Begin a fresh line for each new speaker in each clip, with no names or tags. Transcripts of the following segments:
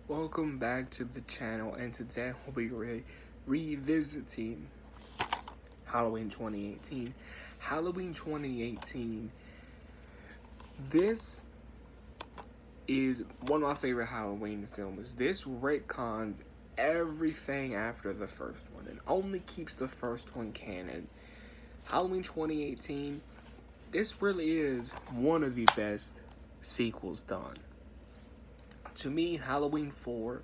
Welcome back to the channel, and today we'll be revisiting Halloween 2018. Halloween 2018, this is one of my favorite Halloween films. This retcons everything after the first one and only keeps the first one canon. Halloween 2018, this really is one of the best sequels done. To me, Halloween 4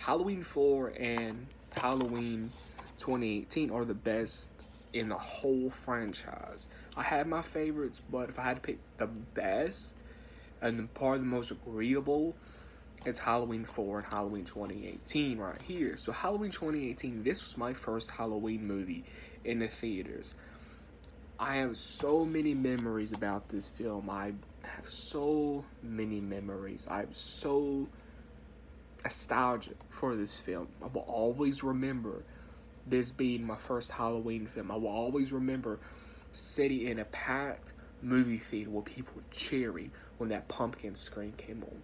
and Halloween 2018 are the best in the whole franchise. I had my favorites, but if I had to pick the best and probably the most agreeable, it's Halloween 4 and Halloween 2018 right here. So Halloween 2018, this was my first Halloween movie in the theaters. I have so many memories about this film. I have so many memories. I'm so nostalgic for this film. I will always remember this being my first Halloween film. I will always remember sitting in a packed movie theater with people cheering when that pumpkin screen came on.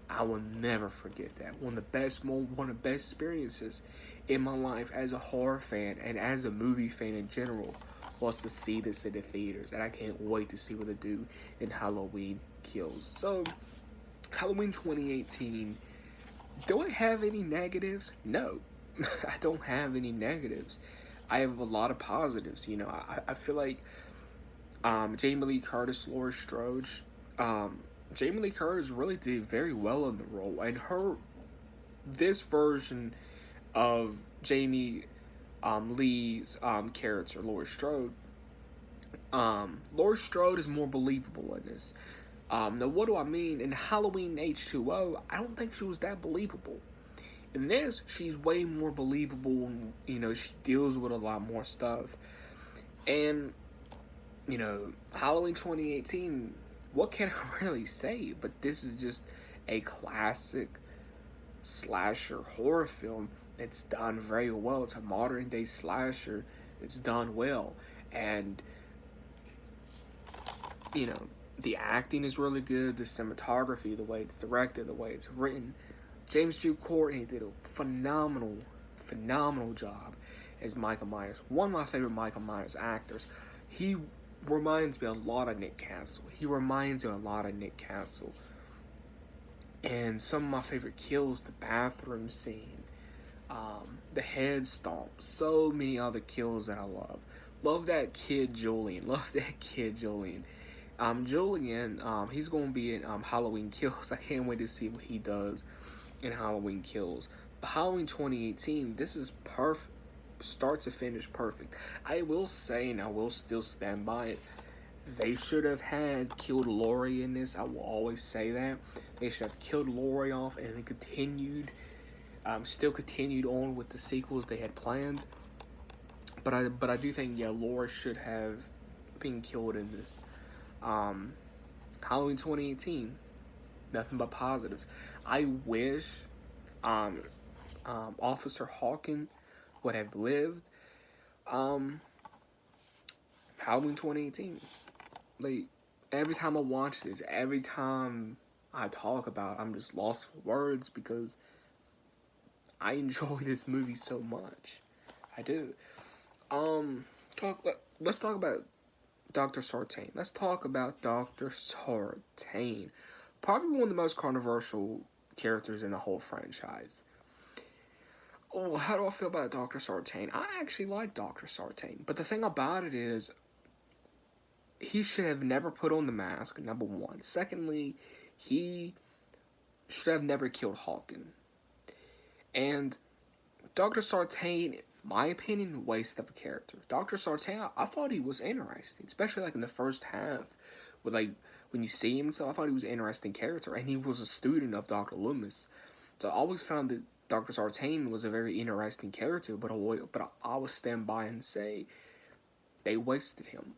I will never forget that. One of the best experiences in my life as a horror fan and as a movie fan in general was to see this in the theaters, and I can't wait to see what they do in Halloween Kills. So, Halloween 2018, do I have any negatives? No, I don't have any negatives. I have a lot of positives. I feel like Jamie Lee Curtis, Laurie Strode, Jamie Lee Curtis really did very well in the role, and this version of Jamie Lee's character, Laurie Strode. Laurie Strode is more believable in this. Now, what do I mean? In Halloween H2O, I don't think she was that believable. In this, she's way more believable. She deals with a lot more stuff. And, Halloween 2018, what can I really say? But this is just a classic slasher horror film. It's done very well. It's a modern day slasher. It's done well. And, the acting is really good. The cinematography, the way it's directed, the way it's written. James Jude Courtney did a phenomenal job as Michael Myers. One of my favorite Michael Myers actors. He reminds me a lot of Nick Castle. And some of my favorite kills, the bathroom scene, the head stomp, so many other kills that I love. Love that kid Julian. Julian, he's going to be in Halloween Kills. I can't wait to see what he does in Halloween Kills. But Halloween 2018, this is perfect. Start to finish perfect. I will say, and I will still stand by it, they should have killed Laurie in this. I will always say that. They should have killed Laurie off and then still continued on with the sequels they had planned. But I do think, Laurie should have been killed in this. Halloween 2018, nothing but positives. I wish Officer Hawken would have lived. Halloween 2018. Like, every time I watch this, every time I talk about it, I'm just lost for words because I enjoy this movie so much. I do. Let's talk about Dr. Sartain. Let's talk about Dr. Sartain. Probably one of the most controversial characters in the whole franchise. Oh, how do I feel about Dr. Sartain? I actually like Dr. Sartain, but the thing about it is, he should have never put on the mask, number one. Secondly, he should have never killed Hawken. And Dr. Sartain, my opinion, waste of a character. Dr. Sartain, I thought he was interesting, especially like in the first half, with when you see him. So I thought he was an interesting character, and he was a student of Dr. Loomis. So I always found that Dr. Sartain was a very interesting character, but I would stand by and say they wasted him.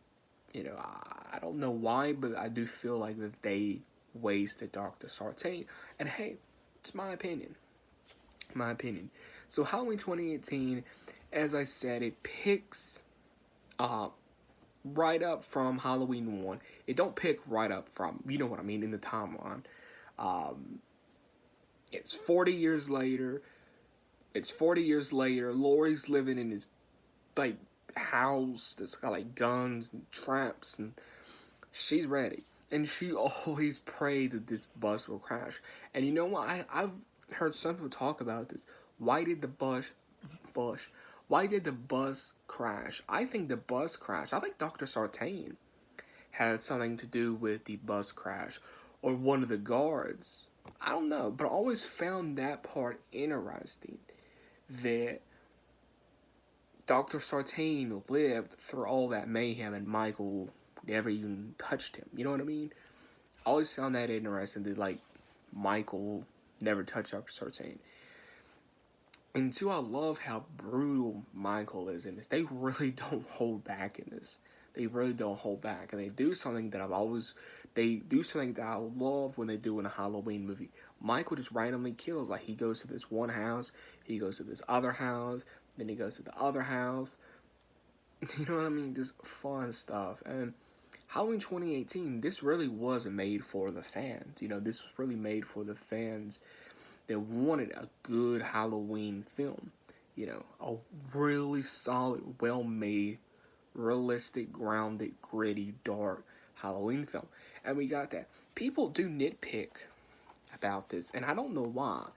I don't know why, but I do feel like that they wasted Dr. Sartain. And hey, it's my opinion. So Halloween 2018, as I said, it picks right up from Halloween 1. It don't pick right up from, you know what I mean, in the timeline. It's 40 years later. It's 40 years later. Laurie's living in his like house that's got like guns and traps, and she's ready. And she always prayed that this bus will crash. And you know what? I've heard some people talk about this. Why did the bus why did the bus crash? I think the bus crashed. I think Dr. Sartain had something to do with the bus crash, or one of the guards. I don't know, but I always found that part interesting, that Dr. Sartain lived through all that mayhem and Michael never even touched him. You know what I mean? I always found that interesting, that like Michael never touched Dr. Sartain. And two, I love how brutal Michael is in this. They really don't hold back in this. They really don't hold back, and they do something that I love when they do in a Halloween movie. Michael just randomly kills. Like, he goes to this one house, he goes to this other house, then he goes to the other house. You know what I mean? Just fun stuff. And Halloween 2018, this really wasn't made for the fans. You know, this was really made for the fans that wanted a good Halloween film. You know, a really solid, well-made, realistic, grounded, gritty, dark Halloween film. And we got that. People do nitpick about this, and I don't know why.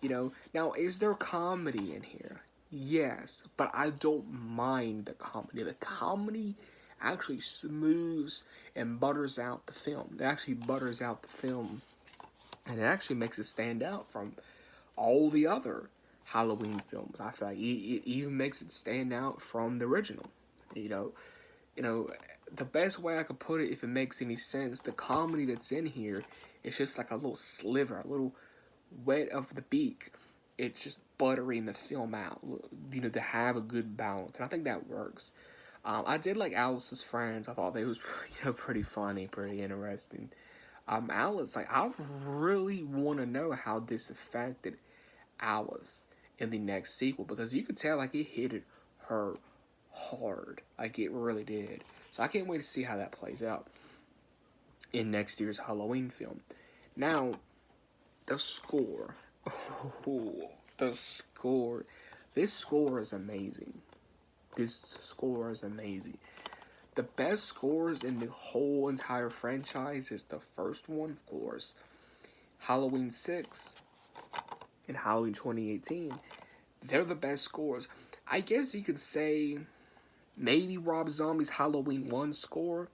You know, now, is there comedy in here? Yes, but I don't mind the comedy. The comedy actually smooths and butters out the film. It actually butters out the film, and it actually makes it stand out from all the other Halloween films. I feel like it even makes it stand out from the original. You know, the best way I could put it, if it makes any sense, the comedy that's in here is just like a little sliver, a little wet of the beak. It's just buttering the film out, you know, to have a good balance, and I think that works. I did like Alice's friends. I thought they was pretty funny, pretty interesting. Alice, like, I really want to know how this affected Alice in the next sequel, because you could tell like it hit her hard, like it really did. So I can't wait to see how that plays out in next year's Halloween film. Now, the score. Oh, the score. This score is amazing. This score is amazing. The best scores in the whole entire franchise is the first one, of course, Halloween 6 and Halloween 2018. They're the best scores. I guess you could say maybe Rob Zombie's Halloween 1 score,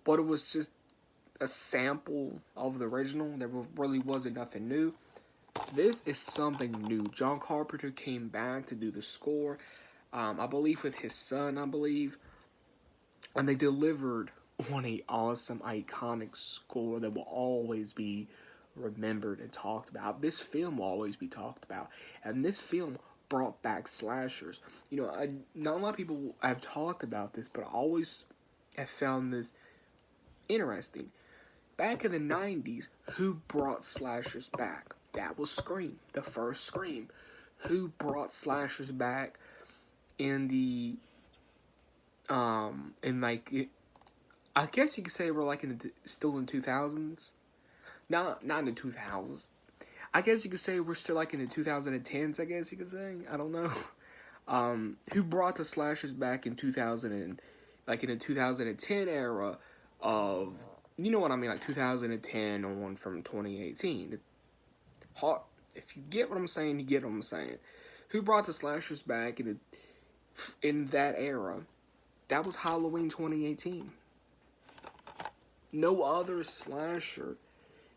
but it was just a sample of the original. There really wasn't nothing new. This is something new. John Carpenter came back to do the score, I believe with his son, and they delivered on an awesome, iconic score that will always be remembered and talked about. This film will always be talked about, and this film brought back slashers. You know, not a lot of people have talked about this, but I always have found this interesting. Back in the 90s, who brought slashers back? That was Scream, the first Scream. Who brought slashers back in the I guess you could say we're like still in 2000s. Not in the 2000s. I guess you could say we're still like in the 2010s. I guess you could say. I don't know. Who brought the slashers back in 2000 like in the 2010 era of, you know what I mean, like 2010 on from 2018. If you get what I'm saying, you get what I'm saying. Who brought the slashers back in that era? That was Halloween 2018. No other slasher,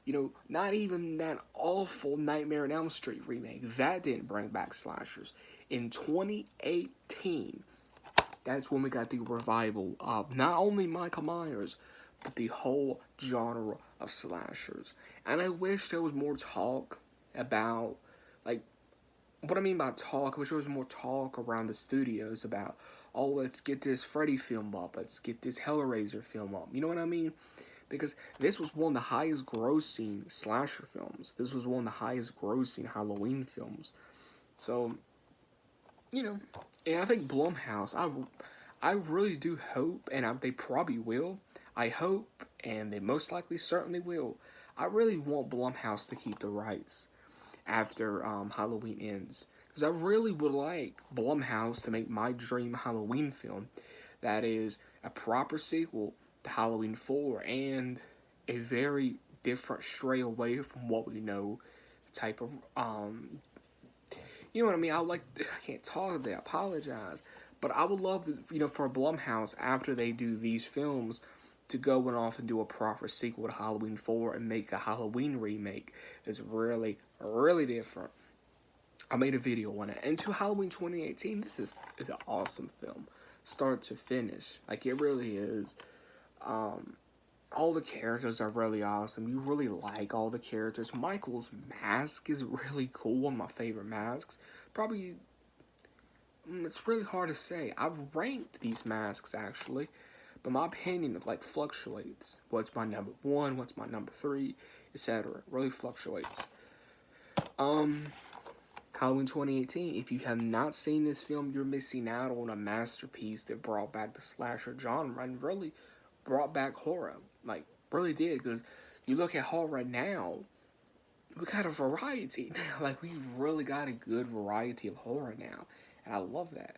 you know, not even that awful Nightmare on Elm Street remake, that didn't bring back slashers. In 2018, that's when we got the revival of not only Michael Myers, but the whole genre of slashers. And I wish there was more talk about, like, what I mean by talk, I wish there was more talk around the studios about, oh, let's get this Freddy film up, let's get this Hellraiser film up. You know what I mean? Because this was one of the highest grossing slasher films. This was one of the highest grossing Halloween films. So, you know, and I think Blumhouse, I really do hope, and they probably will. I hope, and they most likely certainly will. I really want Blumhouse to keep the rights after Halloween ends. Because I really would like Blumhouse to make my dream Halloween film. That is a proper sequel to Halloween 4 and a very different stray away from what we know type of you know what I mean? I can't talk today, I apologize. But I would love to, for Blumhouse after they do these films to go and off and do a proper sequel to Halloween 4 and make a Halloween remake that's really, really different. I made a video on it. And to Halloween 2018, this is an awesome film. Start to finish. Like, it really is. All the characters are really awesome. You really like all the characters. Michael's mask is really cool. One of my favorite masks. Probably, it's really hard to say. I've ranked these masks, actually. But my opinion, fluctuates. What's my number 1, what's my number 3, etc. Really fluctuates. Halloween 2018, if you have not seen this film, you're missing out on a masterpiece that brought back the slasher genre and really brought back horror. Really did, because you look at horror now, we got a variety. We really got a good variety of horror now, and I love that.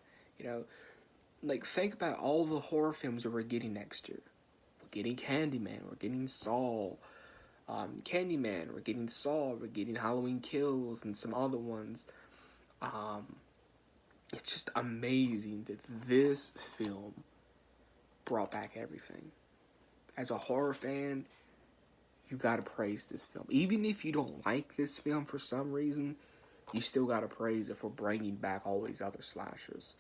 Think about all the horror films that we're getting next year. We're getting Candyman, we're getting Saw, Candyman, we're getting Saw, we're getting Halloween Kills, and some other ones. It's just amazing that this film brought back everything. As a horror fan, you gotta praise this film. Even if you don't like this film for some reason, you still gotta praise it for bringing back all these other slashers.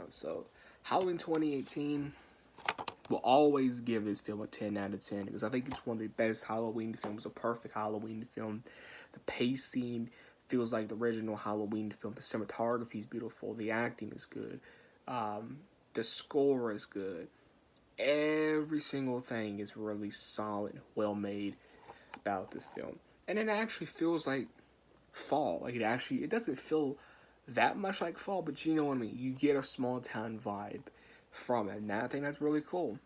So Halloween 2018 will always give this film a 10 out of 10 because I think it's one of the best Halloween films, a perfect Halloween film. The pacing feels like the original Halloween film. The cinematography is beautiful. The acting is good. The score is good. Every single thing is really solid, well made about this film. And it actually feels like fall. It doesn't feel that much like fall, but you know what I mean. You get a small town vibe from it, and I think that's really cool.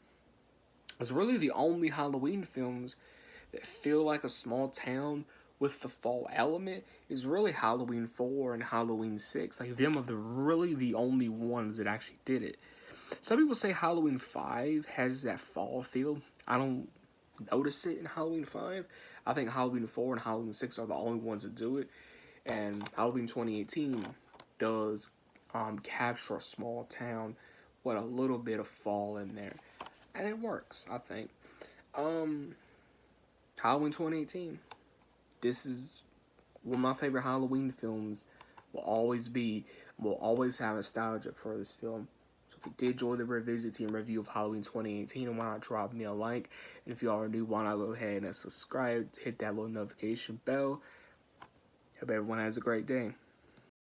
It's really the only Halloween films that feel like a small town with the fall element is really Halloween 4 and Halloween 6. Them are really the only ones that actually did it. Some people say Halloween 5 has that fall feel. I don't notice it in Halloween 5. I think Halloween 4 and Halloween 6 are the only ones that do it. And Halloween 2018 does capture a small town with a little bit of fall in there. And it works, I think. Halloween 2018. This is one of my favorite Halloween films. Will always have nostalgia for this film. So if you did enjoy the revisit and review of Halloween 2018, why not drop me a like? And if you already do, why not go ahead and subscribe, hit that little notification bell. Hope everyone has a great day.